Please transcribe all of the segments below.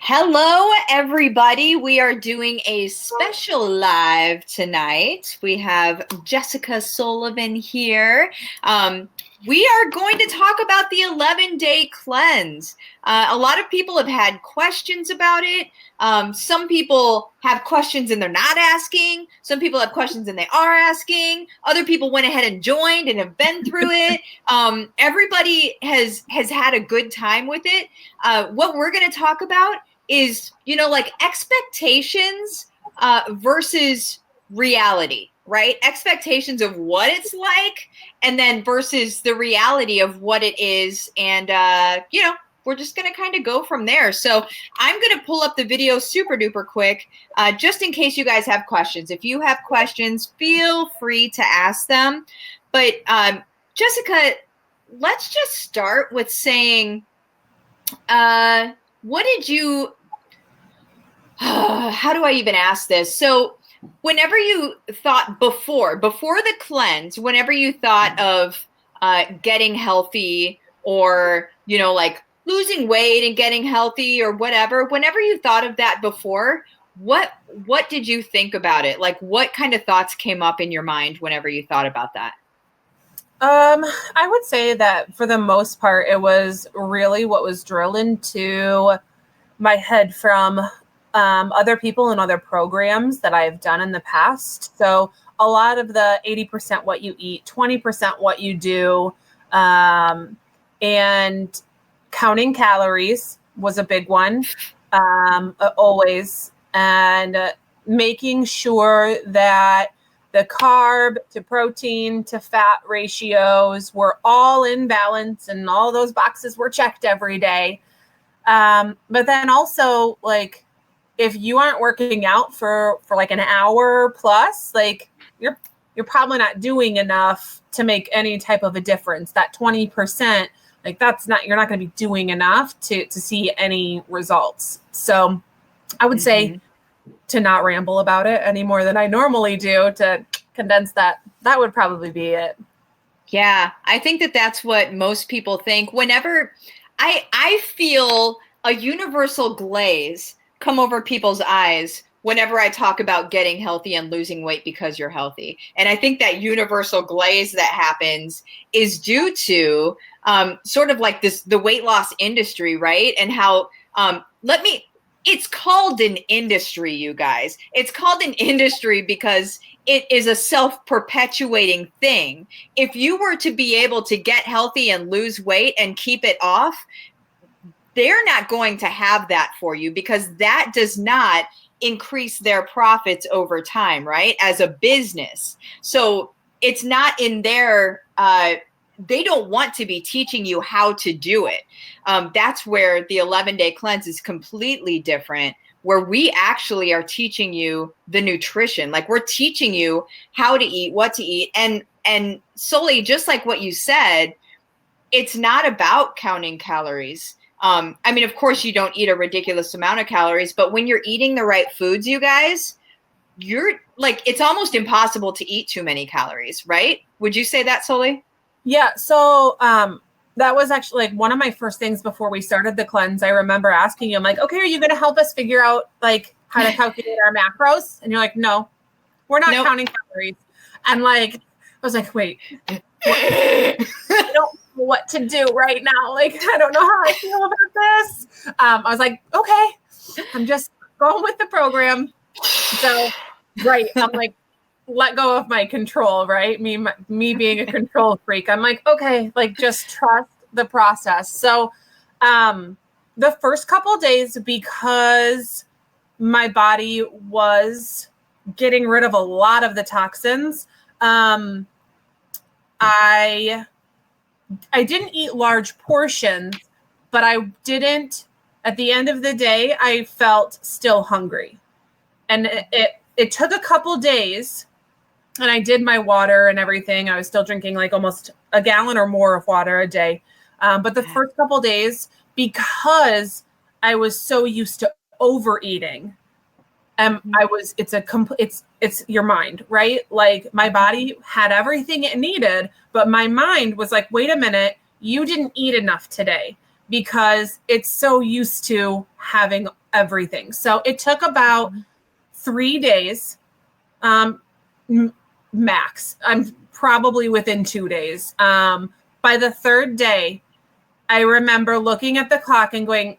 Hello, everybody. We are doing a special live tonight. We have Jessica Sullivan here. We are going to talk about the 11-day cleanse. A lot of people have had questions about it. Some people have questions and they're not asking. Some people have questions and they are asking. Other people went ahead and joined and have been through it. Everybody has had a good time with it. What we're going to talk about is, like expectations versus reality, right? Expectations of what it's like, and then versus the reality of what it is. And, we're just going to kind of go from there. So I'm going to pull up the video super duper quick, just in case you guys have questions. If you have questions, feel free to ask them. But Jessica, let's just start with saying, what did you, how do I even ask this? So whenever you thought before the cleanse, whenever you thought of getting healthy or, like losing weight and getting healthy or whatever, whenever you thought of that before, what did you think about it? Like what kind of thoughts came up in your mind whenever you thought about that? I would say that for the most part, it was really what was drilled into my head from other people and other programs that I've done in the past. So a lot of the 80% what you eat, 20% what you do, and counting calories was a big one, always, and making sure that the carb to protein to fat ratios were all in balance and all those boxes were checked every day. But then also, like, if you aren't working out for like an hour plus, like you're probably not doing enough to make any type of a difference. That 20%, like you're not going to be doing enough to see any results. So I would say to not ramble about it any more than I normally do, to condense that would probably be it. Yeah, I think that that's what most people think. Whenever I feel a universal glaze come over people's eyes whenever I talk about getting healthy and losing weight because you're healthy. And I think that universal glaze that happens is due to sort of like the weight loss industry, right? And how, it's called an industry, you guys. It's called an industry because it is a self-perpetuating thing. If you were to be able to get healthy and lose weight and keep it off, they're not going to have that for you because that does not increase their profits over time, right? As a business. So it's not in their, they don't want to be teaching you how to do it. That's where the 11-day cleanse is completely different, where we actually are teaching you the nutrition. Like we're teaching you how to eat, what to eat. And solely just like what you said, it's not about counting calories. Of course you don't eat a ridiculous amount of calories, but when you're eating the right foods, you guys, you're like, it's almost impossible to eat too many calories, right? Would you say that, Soli? Yeah. So, that was actually like one of my first things before we started the cleanse. I remember asking you, I'm like, okay, are you going to help us figure out like how to calculate our macros? And you're like, no, we're not counting calories. And like, I was like, wait, I don't know what to do right now. Like, I don't know how I feel about this. I was like, okay, I'm just going with the program. So, right. I'm like, let go of my control, right? Me being a control freak. I'm like, okay, like just trust the process. So, the first couple of days, because my body was getting rid of a lot of the toxins, I didn't eat large portions, but I didn't, at the end of the day, I felt still hungry. And it took a couple days, and I did my water and everything. I was still drinking like almost a gallon or more of water a day. But the first couple days, because I was so used to overeating, it's your mind, right? Like my body had everything it needed, but my mind was like, wait a minute, you didn't eat enough today, because it's so used to having everything. So it took about 3 days, max. I'm probably within 2 days. By the third day, I remember looking at the clock and going,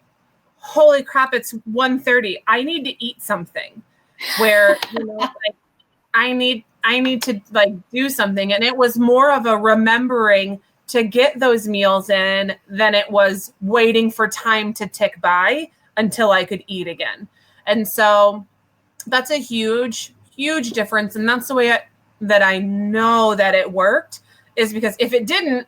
holy crap, it's 1:30. I need to eat something where, like, I need to like do something. And it was more of a remembering to get those meals in than it was waiting for time to tick by until I could eat again. And so that's a huge, huge difference. And that's the way that I know that it worked, is because if it didn't,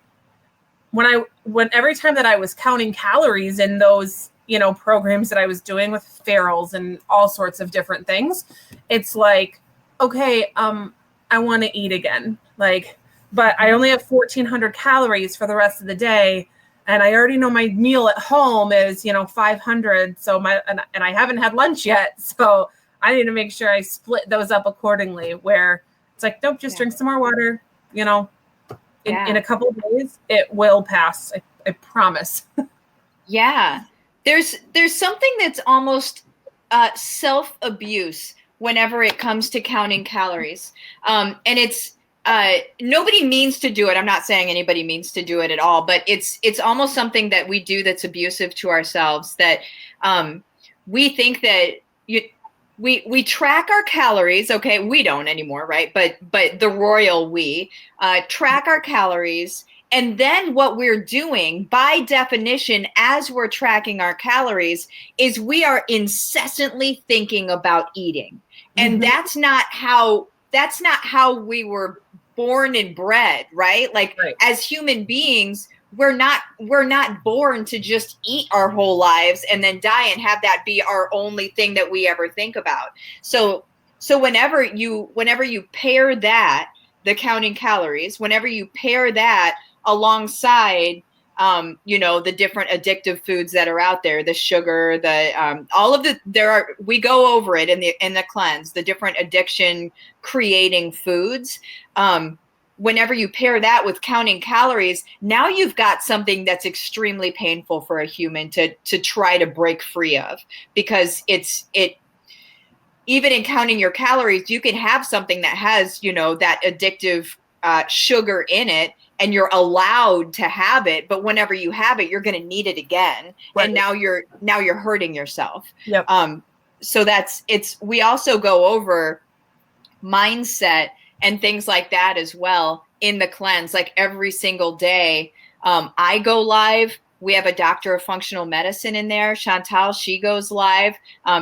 when every time that I was counting calories in those, programs that I was doing with ferals and all sorts of different things, it's like, okay, I want to eat again. Like, but I only have 1,400 calories for the rest of the day. And I already know my meal at home is, 500. So and I haven't had lunch yet. So I need to make sure I split those up accordingly, where it's like, nope, just drink some more water, in a couple of days, it will pass. I promise. Yeah. There's something that's almost self-abuse whenever it comes to counting calories. And it's nobody means to do it. I'm not saying anybody means to do it at all, but it's almost something that we do that's abusive to ourselves, that we think that we track our calories. Okay, we don't anymore, right? But the royal we track our calories. And then what we're doing, by definition, as we're tracking our calories, is we are incessantly thinking about eating. And that's not how we were born and bred, right? Like, as human beings, we're not born to just eat our whole lives and then die and have that be our only thing that we ever think about. So whenever you pair that, the counting calories, whenever you pair that alongside the different addictive foods that are out there, the sugar, we go over it in the cleanse, the different addiction creating foods. Whenever you pair that with counting calories, now you've got something that's extremely painful for a human to try to break free of, because even in counting your calories, you can have something that has, that addictive sugar in it, and you're allowed to have it, but whenever you have it, you're going to need it again. Right. And now you're hurting yourself. Yep. So we also go over mindset and things like that as well in the cleanse. Like, every single day, I go live. We have a doctor of functional medicine in there, Chantal. She goes live.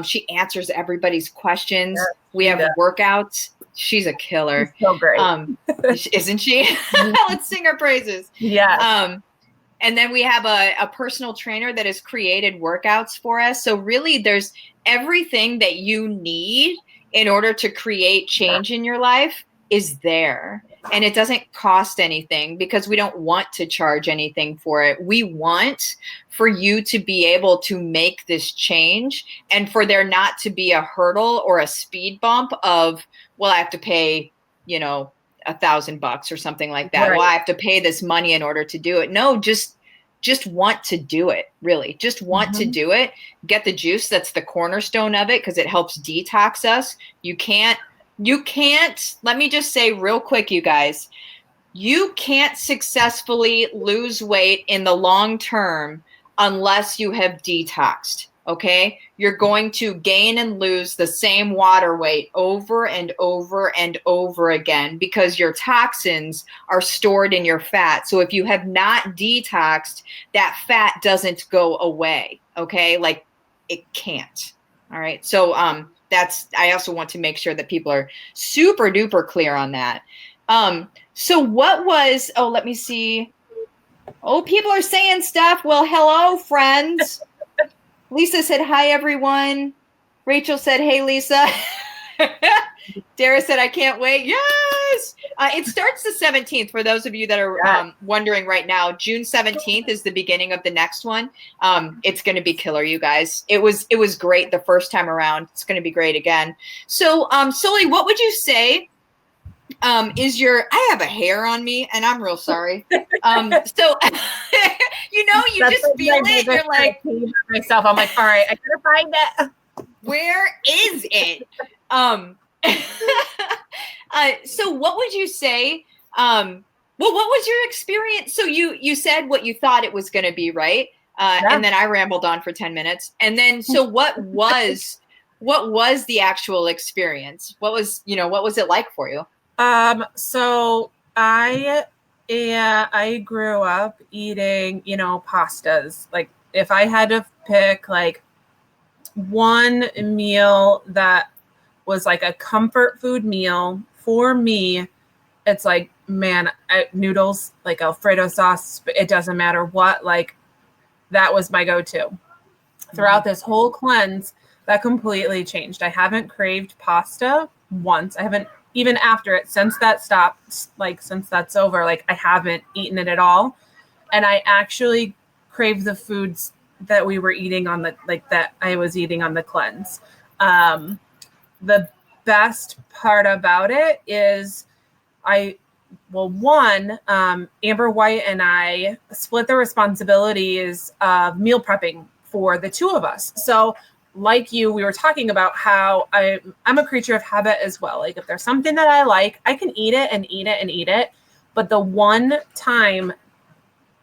She answers everybody's questions. Yeah, we have workouts. She's a killer. She's so great. Isn't she? Let's sing her praises. Yeah. And then we have a personal trainer that has created workouts for us. So really, there's everything that you need in order to create change in your life is there. And it doesn't cost anything, because we don't want to charge anything for it. We want for you to be able to make this change, and for there not to be a hurdle or a speed bump of, well, I have to pay, $1,000 or something like that. Right. Well, I have to pay this money in order to do it. No, just want to do it. Really, just want to do it. Get the juice. That's the cornerstone of it, because it helps detox us. You can't, let me just say real quick, you guys, you can't successfully lose weight in the long term unless you have detoxed. Okay. You're going to gain and lose the same water weight over and over and over again, because your toxins are stored in your fat. So if you have not detoxed, that fat doesn't go away. Okay. Like, it can't. All right. So, I also want to make sure that people are super duper clear on that. So what was, let me see. Oh, people are saying stuff. Well, hello, friends. Lisa said, hi, everyone. Rachel said, hey, Lisa. Dara said, I can't wait. Yes. It starts the 17th. For those of you that are wondering right now, June 17th is the beginning of the next one. It's going to be killer, you guys. It was great the first time around. It's going to be great again. So, Sully, what would you say I have a hair on me, and I'm real sorry. So, you That's just feel it. You're like, myself. I'm like, all right, I gotta find it. Where is it? So what would you say? Well, what was your experience? So you said what you thought it was going to be, right? Yeah. And then I rambled on for 10 minutes. And then, so what was the actual experience? What was it like for you? So I grew up eating, pastas. Like if I had to pick like one meal that was like a comfort food meal for me, it's like, man, noodles, like Alfredo sauce, it doesn't matter what, like that was my go-to. Throughout this whole cleanse, that completely changed. I haven't craved pasta once. I haven't, even after it, since that stopped, like since that's over, like I haven't eaten it at all. And I actually crave the foods that we were eating on the, like that I was eating on the cleanse. The best part about it is Amber White and I split the responsibilities of meal prepping for the two of us. So like you, we were talking about how I'm a creature of habit as well. Like if there's something that I like, I can eat it and eat it and eat it. But the one time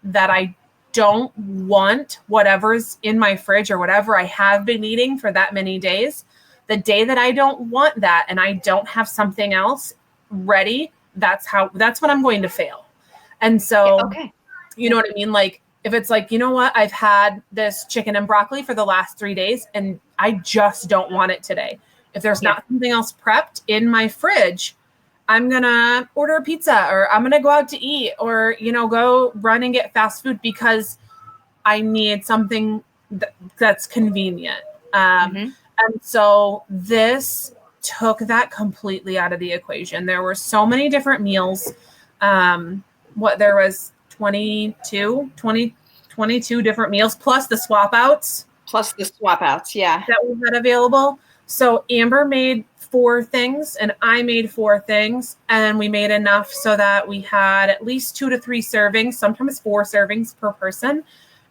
that I don't want whatever's in my fridge or whatever I have been eating for that many days, the day that I don't want that and I don't have something else ready, that's when I'm going to fail. And so, Okay. you know what I mean? Like if it's like, you know what, I've had this chicken and broccoli for the last 3 days and I just don't want it today. If there's not something else prepped in my fridge, I'm going to order a pizza or I'm going to go out to eat or, go run and get fast food because I need something that's convenient. And so this took that completely out of the equation. There were so many different meals. There was 22 different meals plus the swap outs. Yeah. That we had available. So Amber made 4 things and I made 4 things, and we made enough so that we had at least 2 to 3 servings, sometimes 4 servings per person,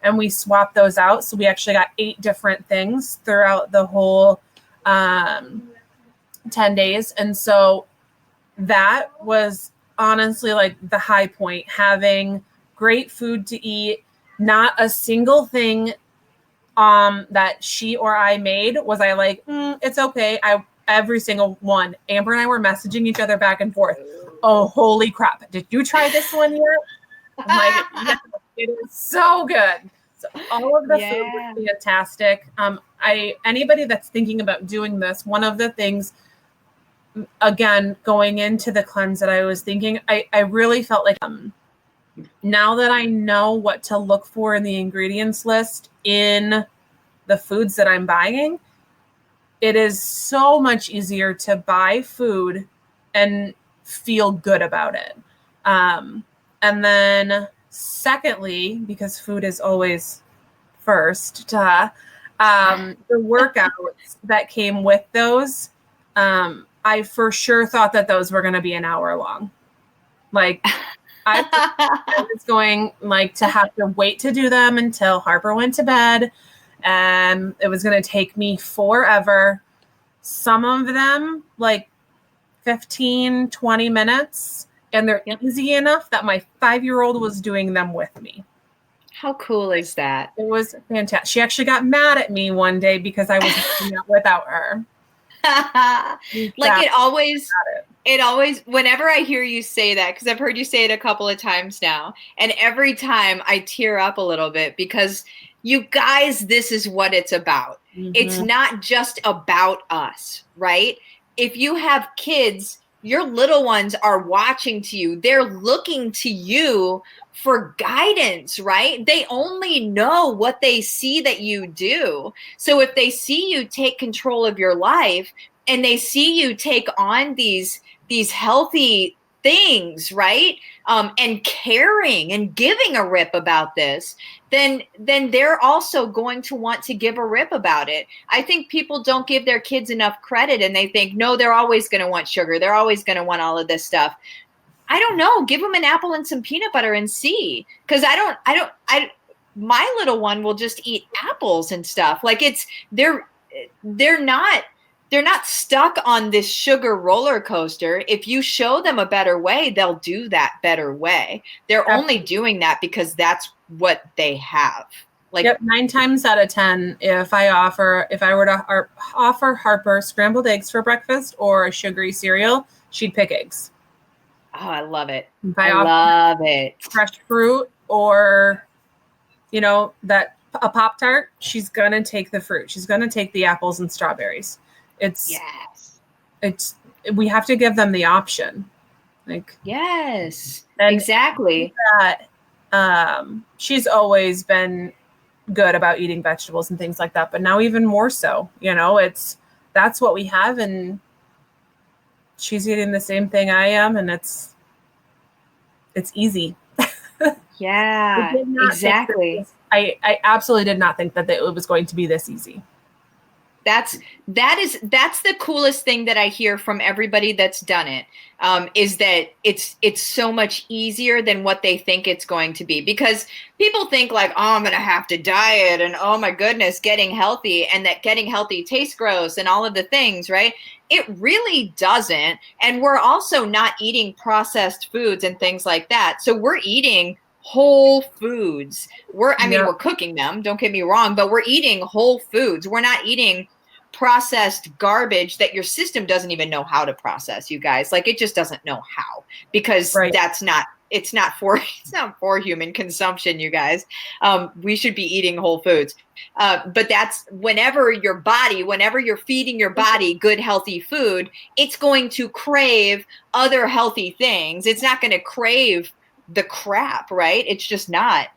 and we swapped those out. So we actually got 8 different things throughout the whole 10 days. And so that was honestly like the high point, having great food to eat. Not a single thing that she or I made was I like, it's okay. Every single one. Amber and I were messaging each other back and forth. Oh, holy crap. Did you try this one yet? I'm like, yes, it is so good. So all of the food was fantastic. Anybody that's thinking about doing this, one of the things, again, going into the cleanse that I was thinking, I really felt like now that I know what to look for in the ingredients list in the foods that I'm buying, it is so much easier to buy food and feel good about it. And then secondly, because food is always first, the workouts that came with those, I for sure thought that those were going to be an hour long. Like I was going like to have to wait to do them until Harper went to bed, and it was going to take me forever. Some of them like 15, 20 minutes, and they're easy enough that my 5-year-old was doing them with me. How cool is that? It was fantastic. She actually got mad at me one day because I was working out without her. Like it always, whenever I hear you say that, because I've heard you say it a couple of times now, and every time I tear up a little bit because you guys, this is what it's about. It's not just about us, right? If you have kids, your little ones are watching to you. They're looking to you for guidance, right? They only know what they see that you do. So if they see you take control of your life and they see you take on these healthy things, right? And caring and giving a rip about this, then they're also going to want to give a rip about it. I think people don't give their kids enough credit, and they think, no, they're always going to want sugar. They're always going to want all of this stuff. I don't know. Give them an apple and some peanut butter and see. Because my little one will just eat apples and stuff. Like they're not stuck on this sugar roller coaster. If you show them a better way, they'll do that better way. They're only doing that because that's what they have. Like, yep, 9 times out of 10, if I were to offer Harper scrambled eggs for breakfast or a sugary cereal, she'd pick eggs. Oh, I love it. If I love it. Fresh fruit or, that a Pop-Tart, she's going to take the fruit. She's going to take the apples and strawberries. We have to give them the option. Yes, exactly. She's always been good about eating vegetables and things like that, but now even more so, that's what we have, and she's eating the same thing I am, and it's easy. Yeah, exactly. I absolutely did not think that it was going to be this easy. That's the coolest thing that I hear from everybody that's done it, is that it's so much easier than what they think it's going to be. Because people think like, oh, I'm going to have to diet, and oh my goodness, getting healthy, and that getting healthy tastes gross and all of the things, right? It really doesn't. And we're also not eating processed foods and things like that. So we're eating whole foods. We're cooking them, don't get me wrong, but we're eating whole foods. We're not eating processed garbage that your system doesn't even know how to process, you guys. Like, it just doesn't know how, because it's not for human consumption, you guys. We should be eating whole foods. But that's whenever you're feeding your body good, healthy food, it's going to crave other healthy things. It's not going to crave the crap, right? It's just not.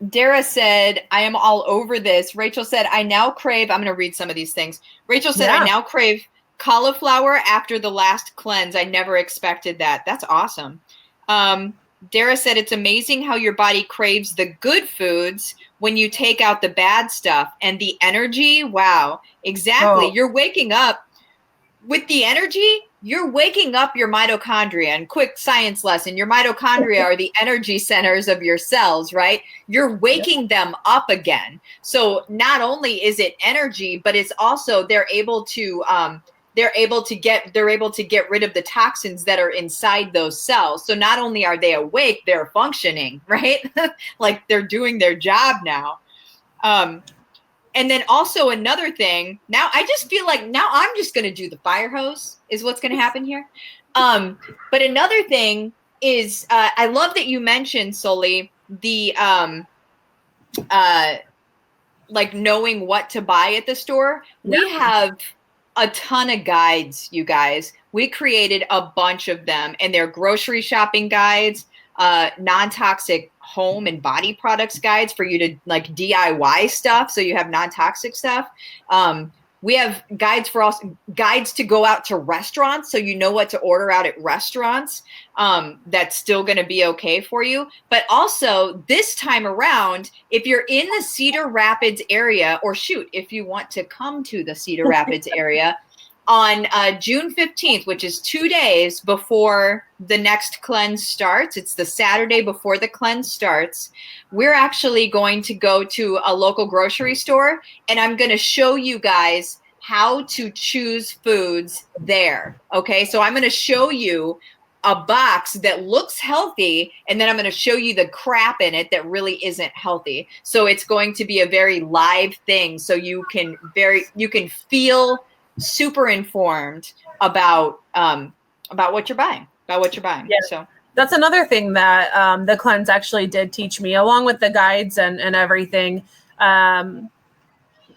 Dara said, I am all over this. Rachel said, I now crave, I'm going to read some of these things. Rachel said, I now crave cauliflower after the last cleanse. I never expected that. That's awesome. Dara said, it's amazing how your body craves the good foods when you take out the bad stuff, and the energy. Wow, exactly. You're waking up with the energy. You're waking up your mitochondria. And quick science lesson, your mitochondria are the energy centers of your cells, right? You're waking them up again. So not only is it energy, but it's also they're able to get rid of the toxins that are inside those cells. So not only are they awake, they're functioning, right? Like, they're doing their job now. And then also another thing, now I just feel like now I'm just going to do the fire hose is what's going to happen here. But another thing is, I love that you mentioned, Sully, the like knowing what to buy at the store. Yeah. We have a ton of guides, you guys. We created a bunch of them, and they're grocery shopping guides, non-toxic home and body products guides for you to like DIY stuff, so you have non-toxic stuff. We have guides to go out to restaurants, so you know what to order out at restaurants. That's still going to be okay for you. But also this time around, if you're in the Cedar Rapids area, or if you want to come to the Cedar Rapids area, on June 15th, which is 2 days before the next cleanse starts, it's the Saturday before the cleanse starts, we're actually going to go to a local grocery store, and I'm going to show you guys how to choose foods there. Okay, so I'm going to show you a box that looks healthy, and then I'm going to show you the crap in it that really isn't healthy. So it's going to be a very live thing, so you can feel super informed about what you're buying, Yeah. So that's another thing that the cleanse actually did teach me, along with the guides and everything.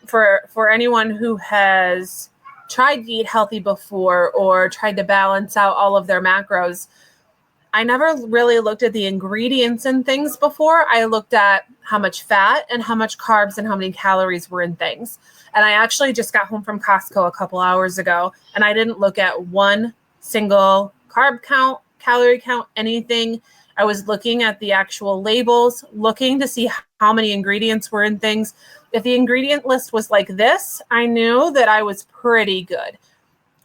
For anyone who has tried to eat healthy before or tried to balance out all of their macros, I never really looked at the ingredients and things before. I looked at how much fat and how much carbs and how many calories were in things. And I actually just got home from Costco a couple hours ago, and I didn't look at one single carb count, calorie count, anything. I was looking at the actual labels, looking to see how many ingredients were in things. If the ingredient list was like this, I knew that I was pretty good.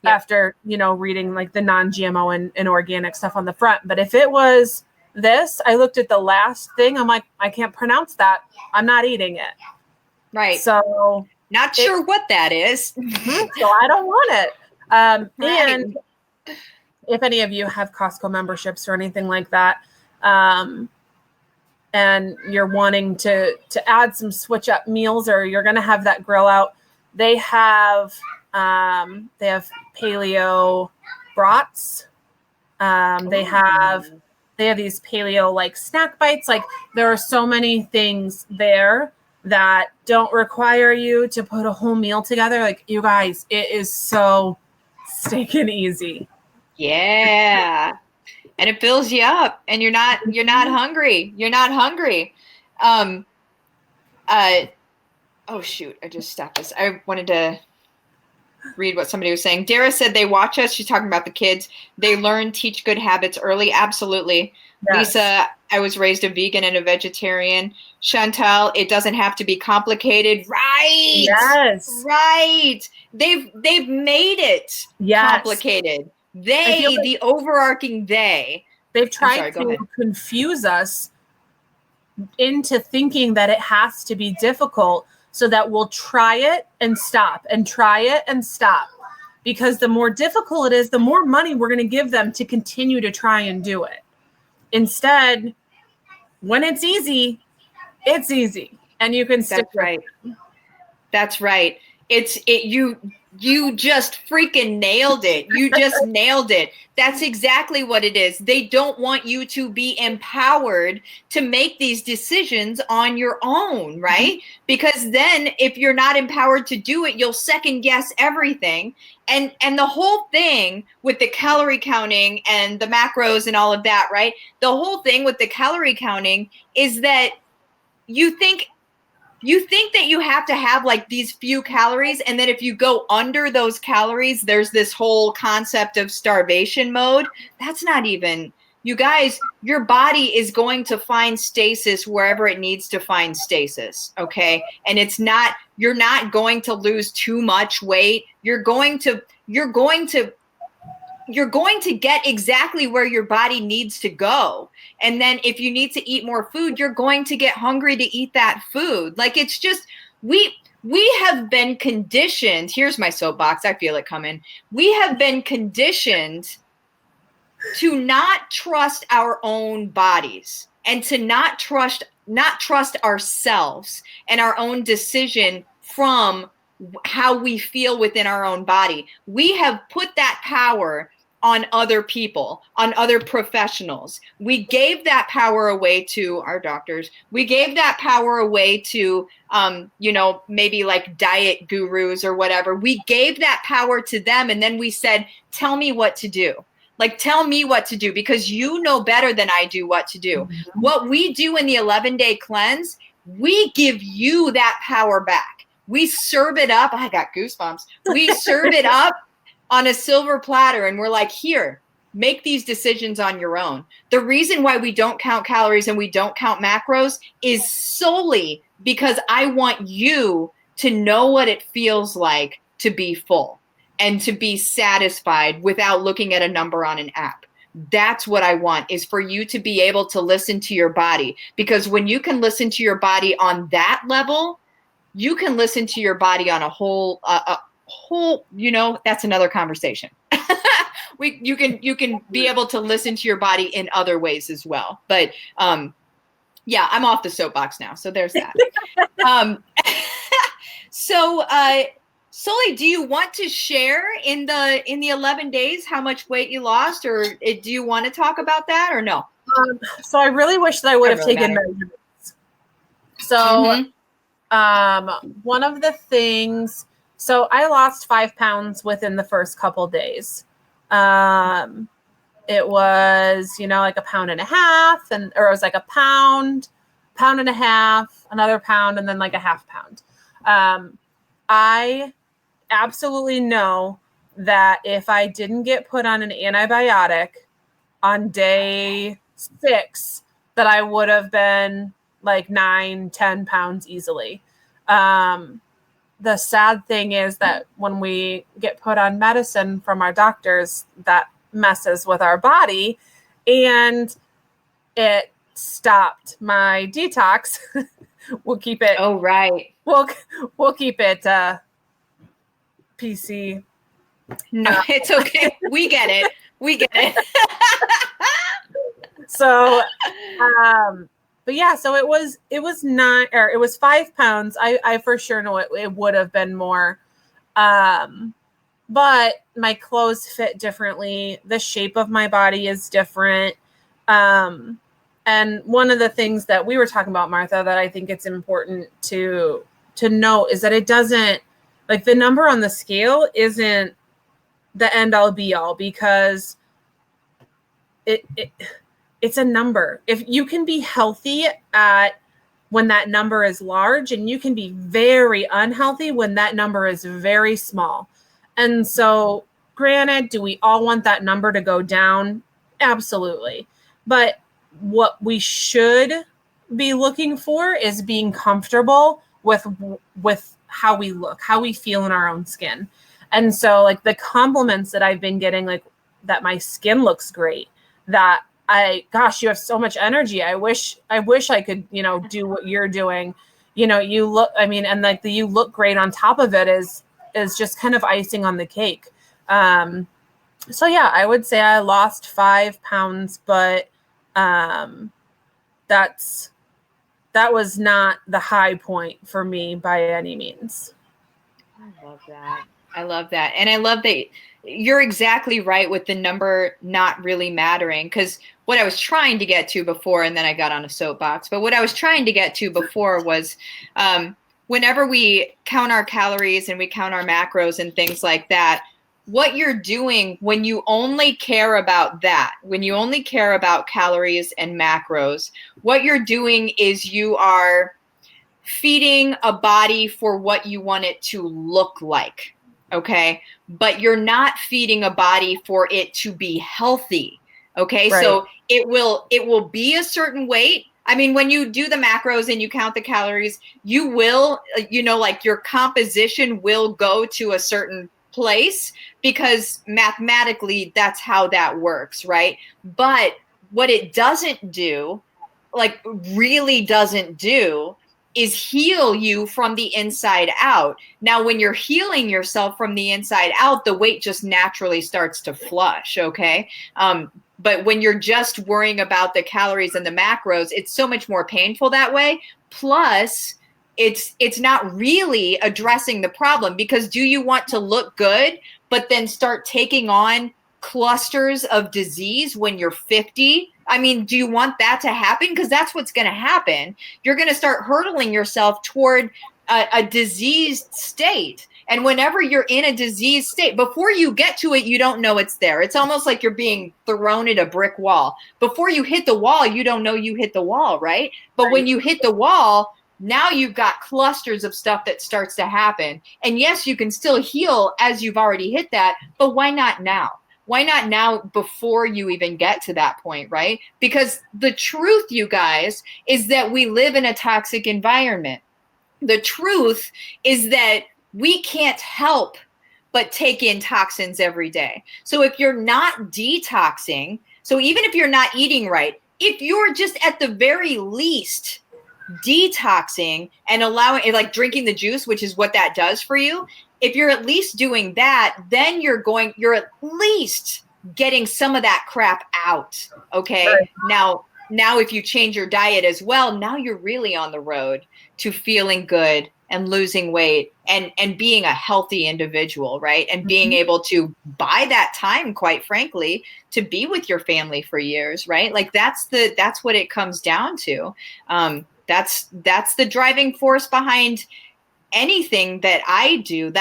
Yep. After, reading like the non-GMO and organic stuff on the front. But if it was this, I looked at the last thing. I'm like, I can't pronounce that. I'm not eating it. Right. So Not sure what that is. So I don't want it. Right. And if any of you have Costco memberships or anything like that, and you're wanting to add some switch up meals, or you're going to have that grill out, they have paleo brats. They have these paleo like snack bites. Like there are so many things there that don't require you to put a whole meal together. Like you guys, it is so stinking easy. Yeah. And it fills you up and you're not hungry. You're not hungry. Oh shoot, I just stopped this. I wanted to read what somebody was saying. Dara said they watch us. She's talking about the kids. They learn, teach good habits early. Absolutely. Yes. Lisa, I was raised a vegan and a vegetarian. Chantal, it doesn't have to be complicated. Right. Yes. Right. They've made it complicated. The overarching they. They've tried to confuse us into thinking that it has to be difficult so that we'll try it and stop and try it and stop. Because the more difficult it is, the more money we're going to give them to continue to try and do it. Instead, when it's easy, and you can stick with it. That's right. You just freaking nailed it. You just nailed it. That's exactly what it is. They don't want you to be empowered to make these decisions on your own, right? Because then if you're not empowered to do it, you'll second guess everything. And the whole thing with the calorie counting and the macros and all of that, right? The whole thing with the calorie counting is that you think that you have to have like these few calories, and then if you go under those calories, there's this whole concept of starvation mode. That's not even, you guys, your body is going to find stasis wherever it needs to find stasis, okay? And you're not going to lose too much weight. You're going to get exactly where your body needs to go. And then if you need to eat more food, you're going to get hungry to eat that food. Like it's just, we have been conditioned. Here's my soapbox. I feel it coming. We have been conditioned to not trust our own bodies and to not trust ourselves and our own decision from how we feel within our own body. We have put that power on other people, on other professionals. We gave that power away to our doctors. We gave that power away to, maybe like diet gurus or whatever. We gave that power to them. And then we said, tell me what to do. Like, tell me what to do because you know better than I do what to do. Mm-hmm. What we do in the 11-day cleanse, we give you that power back. We serve it up. I got goosebumps. We serve it up on a silver platter and we're like, here, make these decisions on your own. The reason why we don't count calories and we don't count macros is solely because I want you to know what it feels like to be full and to be satisfied without looking at a number on an app. That's what I want, is for you to be able to listen to your body. Because when you can listen to your body on that level, you can listen to your body on a whole, that's another conversation. You can be able to listen to your body in other ways as well. But yeah, I'm off the soapbox now. So there's that. Sully, do you want to share in the 11 days how much weight you lost, or do you want to talk about that or no? So I really wish that I would have taken measurements. So one of the things, so I lost 5 pounds within the first couple days. It was, like 1.5 pounds, or it was like a pound and a half, another pound, and then like a half pound. I absolutely know that if I didn't get put on an antibiotic on day 6, that I would have been like 9-10 pounds easily. The sad thing is that when we get put on medicine from our doctors, that messes with our body, and it stopped my detox We'll keep it. Oh, right. We'll keep it PC. No, it's okay. We get it. We get it. So, but yeah, so it was 5 pounds. I for sure know it would have been more. But my clothes fit differently. The shape of my body is different. And one of the things that we were talking about, Martha, that I think it's important to note is that it doesn't, like, the number on the scale isn't the end all be all, because it's a number. If you can be healthy at when that number is large, and you can be very unhealthy when that number is very small. And so, granted, do we all want that number to go down? Absolutely. But what we should be looking for is being comfortable with how we look, how we feel in our own skin. And so, like, the compliments that I've been getting, like, that my skin looks great, that gosh, you have so much energy. I wish I could, do what you're doing. You look, I mean, and like you look great on top of it is just kind of icing on the cake. So yeah, I would say I lost 5 pounds, but that was not the high point for me by any means. I love that. I love that. And I love that you're exactly right with the number not really mattering, because what I was trying to get to before, and then I got on a soapbox, but what I was trying to get to before was whenever we count our calories and we count our macros and things like that, what you're doing when you only care about that, when you only care about calories and macros, what you're doing is you are feeding a body for what you want it to look like. Okay. But you're not feeding a body for it to be healthy. Okay. Right. So it will be a certain weight. I mean, when you do the macros and you count the calories, you will, like, your composition will go to a certain place, because mathematically that's how that works. Right. But what it doesn't do, like really doesn't do, is heal you from the inside out. Now, when you're healing yourself from the inside out, the weight just naturally starts to flush, okay? But when you're just worrying about the calories and the macros, it's so much more painful that way. Plus, it's not really addressing the problem, because do you want to look good, but then start taking on clusters of disease when you're 50? I mean, do you want that to happen? Because that's what's going to happen. You're going to start hurtling yourself toward a diseased state. And whenever you're in a diseased state, before you get to it, you don't know it's there. It's almost like you're being thrown at a brick wall. Before you hit the wall, you don't know you hit the wall, right? But when you hit the wall, now you've got clusters of stuff that starts to happen. And yes, you can still heal as you've already hit that, but why not now? Why not now before you even get to that point, right? Because the truth, you guys, is that we live in a toxic environment. The truth is that we can't help but take in toxins every day. So if you're not detoxing, so even if you're not eating right, if you're just at the very least detoxing and allowing, like drinking the juice, which is what that does for you, if you're at least doing that, then you're at least getting some of that crap out. Okay. Right. Now, if you change your diet as well, now you're really on the road to feeling good and losing weight and being a healthy individual, right? And being able to buy that time, quite frankly, to be with your family for years, right? Like that's what it comes down to. That's the driving force behind anything that I do.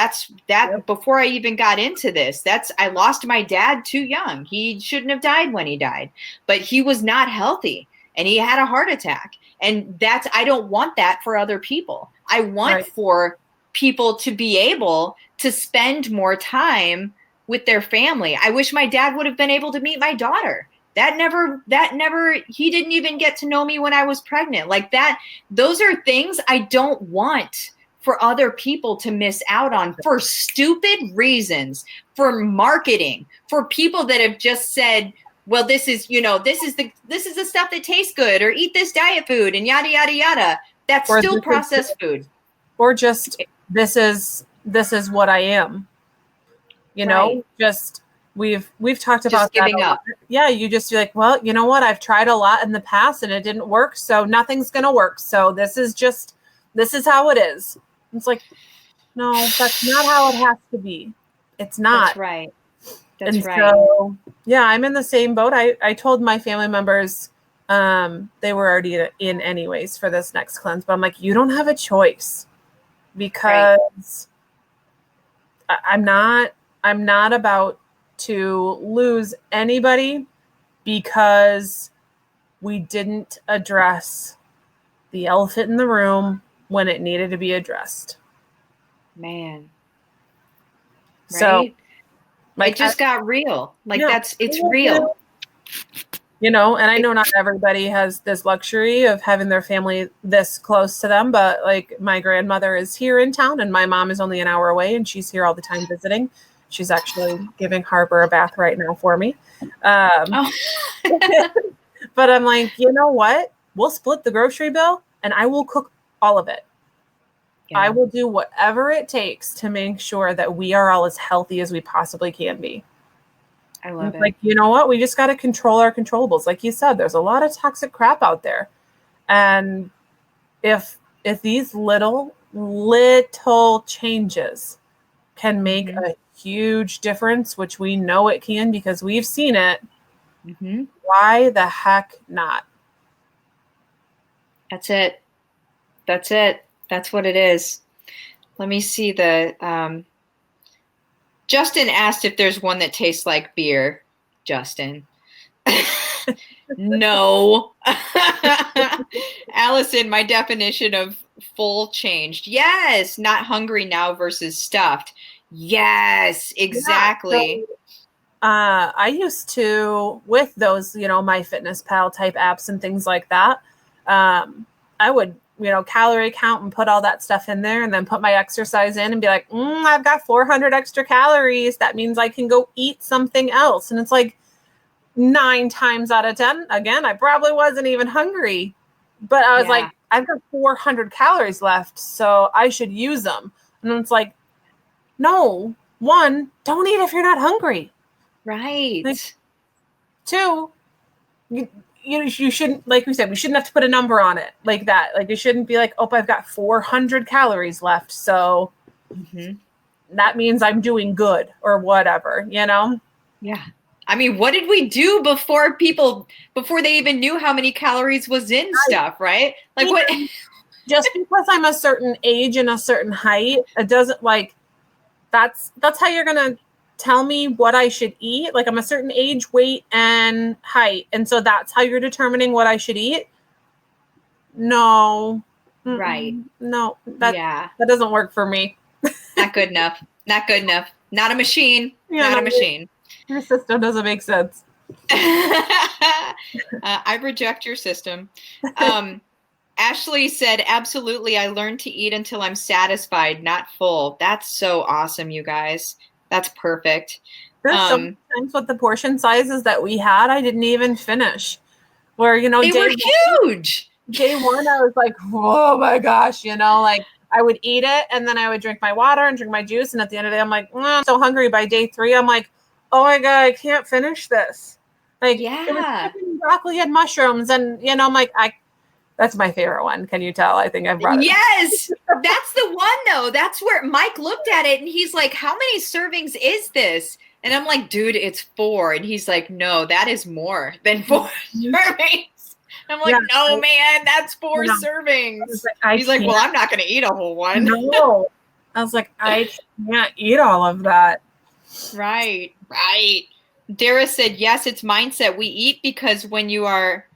Yep. Before I even got into this, I lost my dad too young. He shouldn't have died when he died, but he was not healthy and he had a heart attack. And I don't want that for other people. I want for people to be able to spend more time with their family. I wish my dad would have been able to meet my daughter. He didn't even get to know me when I was pregnant. Like that, those are things I don't want for other people to miss out on for stupid reasons, for marketing, for people that have just said, well, this is the stuff that tastes good, or eat this diet food and yada, yada, yada. That's or still processed food. or just this is what I am. You Right. know, just we've talked Just about that giving a lot. up. Yeah, you just be like, well, you know what? I've tried a lot in the past and it didn't work, so nothing's gonna work. So this is how it is. It's like, no, that's not how it has to be. It's That's not. right. That's And right. so, yeah, I'm in the same boat. I told my family members, they were already in anyways for this next cleanse, but I'm like, you don't have a choice Right. because I'm not about to lose anybody because we didn't address the elephant in the room when it needed to be addressed. Man. So, Right. It like, just got real. Like yeah, it's real. you know, and I know not everybody has this luxury of having their family this close to them, but like my grandmother is here in town and my mom is only an hour away and she's here all the time visiting. She's actually giving Harper a bath right now for me. Oh. But I'm like, you know what? We'll split the grocery bill and I will cook all of it. I Yeah. will do whatever it takes to make sure that we are all as healthy as we possibly can be. I And love it's it. like, you know what? We just got to control our controllables. Like you said, there's a lot of toxic crap out there. And if these little changes can make Mm-hmm. a huge difference, which we know it can because we've seen it, Mm-hmm. why the heck not? That's it. That's it. That's what it is. Let me see the Justin asked if there's one that tastes like beer. Justin. No. Allison, my definition of full changed. Yes, not hungry now versus stuffed. Yes, Yeah. exactly. So, I used to, with those, you know, my Fitness Pal type apps and things like that, I would, you know, calorie count and put all that stuff in there and then put my exercise in and be like, I've got 400 extra calories. That means I can go eat something else. And it's like 9 times out of 10, again, I probably wasn't even hungry. But I was Yeah, like, I've got 400 calories left, so I should use them. And it's like, no, one, don't eat if you're not hungry. Like, right. two, you, you shouldn't, like we said, we shouldn't have to put a number on it like that. Like, it shouldn't be like, oh, I've got 400 calories left, so Mm-hmm. that means I'm doing good or whatever, you know? Yeah. I mean, what did we do before they even knew how many calories was in stuff, right? Like what? And just because I'm a certain age and a certain height, it doesn't like that's how you're gonna tell me what I should eat. Like I'm a certain age, weight, and height, and so that's how you're determining what I should eat. No, Right. no, Yeah. that doesn't work for me. Not good enough. Not good enough. Not a machine. Yeah, Not no, a machine. your system doesn't make sense. I reject your system. Ashley said, absolutely. I learned to eat until I'm satisfied, not full. That's so awesome, you guys. That's perfect. There's so many times with the portion sizes that we had, I didn't even finish. Where you know, They were huge. day one, I was like, oh my gosh, you know, like I would eat it and then I would drink my water and drink my juice. And at the end of the day, I'm like, I'm so hungry. By day 3, I'm like, oh my God, I can't finish this. Like it was Yeah. chicken, broccoli, and mushrooms. And, you know, I'm like, that's my favorite one. Can you tell? I think I've brought it. Yes. That's the one, though. That's where Mike looked at it and he's like, how many servings is this? And I'm like, dude, it's 4. And he's like, no, that is more than 4 servings. I'm like, no, man, that's 4 servings. He's like, well, I'm not going to eat a whole one. No. I was like, I can't eat all of that. Right, right. Dara said, yes, it's mindset. We eat because when you are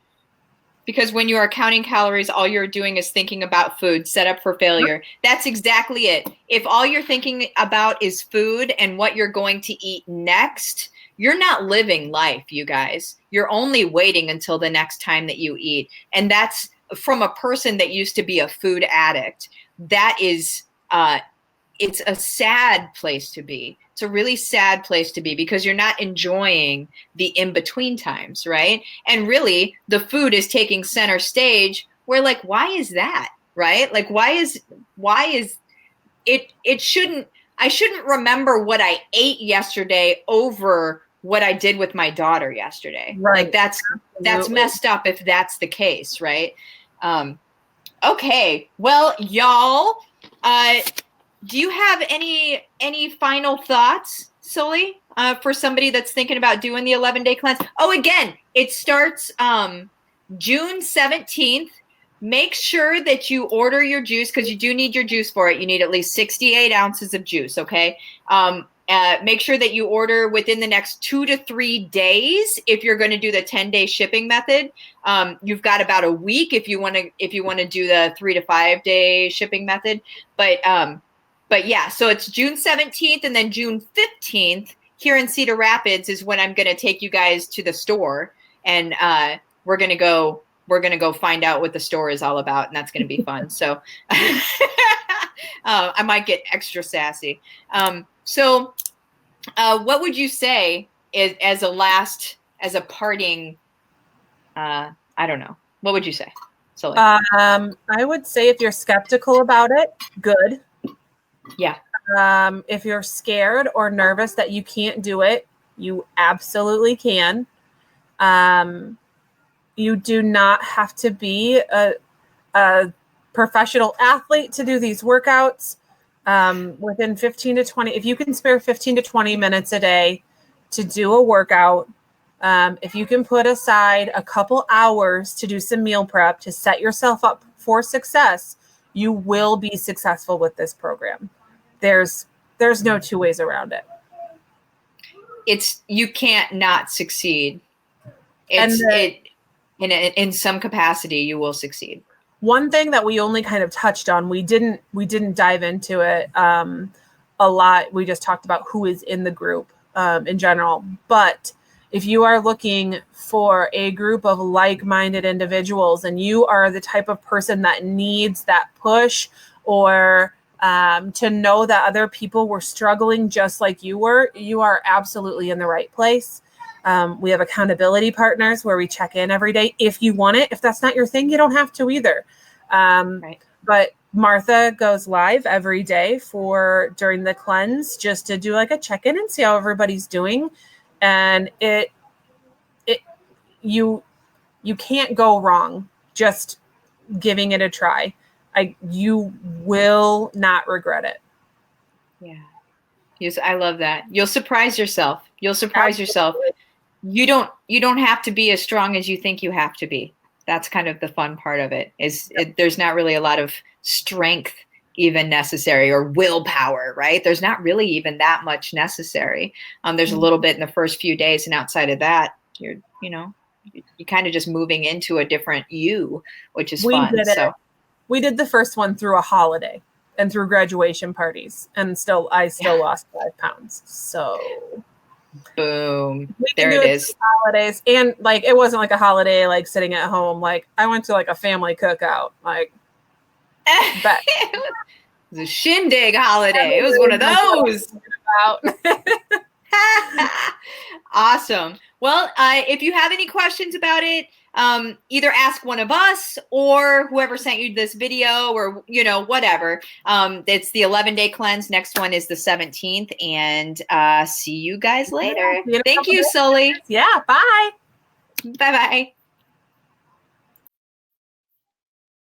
counting calories, all you're doing is thinking about food, set up for failure. That's exactly it. If all you're thinking about is food and what you're going to eat next, you're not living life, you guys. You're only waiting until the next time that you eat. And that's from a person that used to be a food addict. That is, it's a sad place to be. It's a really sad place to be because you're not enjoying the in-between times, right? And really, the food is taking center stage. We're like, why is that? right? Like, why is it shouldn't, I shouldn't remember what I ate yesterday over what I did with my daughter yesterday. Right. Like that's messed up if that's the case, right? Okay. Well, y'all, do you have any final thoughts, Sully, for somebody that's thinking about doing the 11-day cleanse? Oh, again, it starts June 17th. Make sure that you order your juice, because you do need your juice for it. You need at least 68 ounces of juice, okay? Make sure that you order within the next 2 to 3 days if you're going to do the 10-day shipping method. You've got about a week if you want to do the 3 to 5 day shipping method. But yeah, so it's June 17th, and then June 15th here in Cedar Rapids is when I'm going to take you guys to the store, and we're going to go find out what the store is all about, and that's going to be fun. So I might get extra sassy. So what would you say as a parting, I don't know, what would you say? So I would say if you're skeptical about it, good. Yeah. If you're scared or nervous that you can't do it, you absolutely can. You do not have to be a professional athlete to do these workouts. Within 15 to 20, if you can spare 15 to 20 minutes a day to do a workout, if you can put aside a couple hours to do some meal prep to set yourself up for success, you will be successful with this program. There's no two ways around it. You can't not succeed. In some capacity, you will succeed. One thing that we only kind of touched on, we didn't dive into it a lot. We just talked about who is in the group in general. But if you are looking for a group of like-minded individuals and you are the type of person that needs that push, or to know that other people were struggling just like you were, you are absolutely in the right place. We have accountability partners where we check in every day if you want it. If that's not your thing, you don't have to either. Right. But Martha goes live every day during the cleanse, just to do like a check-in and see how everybody's doing. And you can't go wrong just giving it a try. You will not regret it. Yeah. Yes, I love that. You'll surprise yourself. Absolutely. You don't have to be as strong as you think you have to be. That's kind of the fun part of it. There's not really a lot of strength even necessary, or willpower, right? There's not really even that much necessary. There's a little bit in the first few days, and outside of that, you're kind of just moving into a different you, which is fun. We did the first one through a holiday and through graduation parties, and I still lost 5 pounds. So boom, there it is. Holidays, and like it wasn't like a holiday like sitting at home. Like I went to like a family cookout. Like it was a shindig holiday. It was one of those. Awesome. Well, if you have any questions about it, either ask one of us or whoever sent you this video, or whatever. It's the 11-day cleanse. Next one is the 17th, and see you guys later. Thank you, Sully. Yeah, bye. Bye-bye.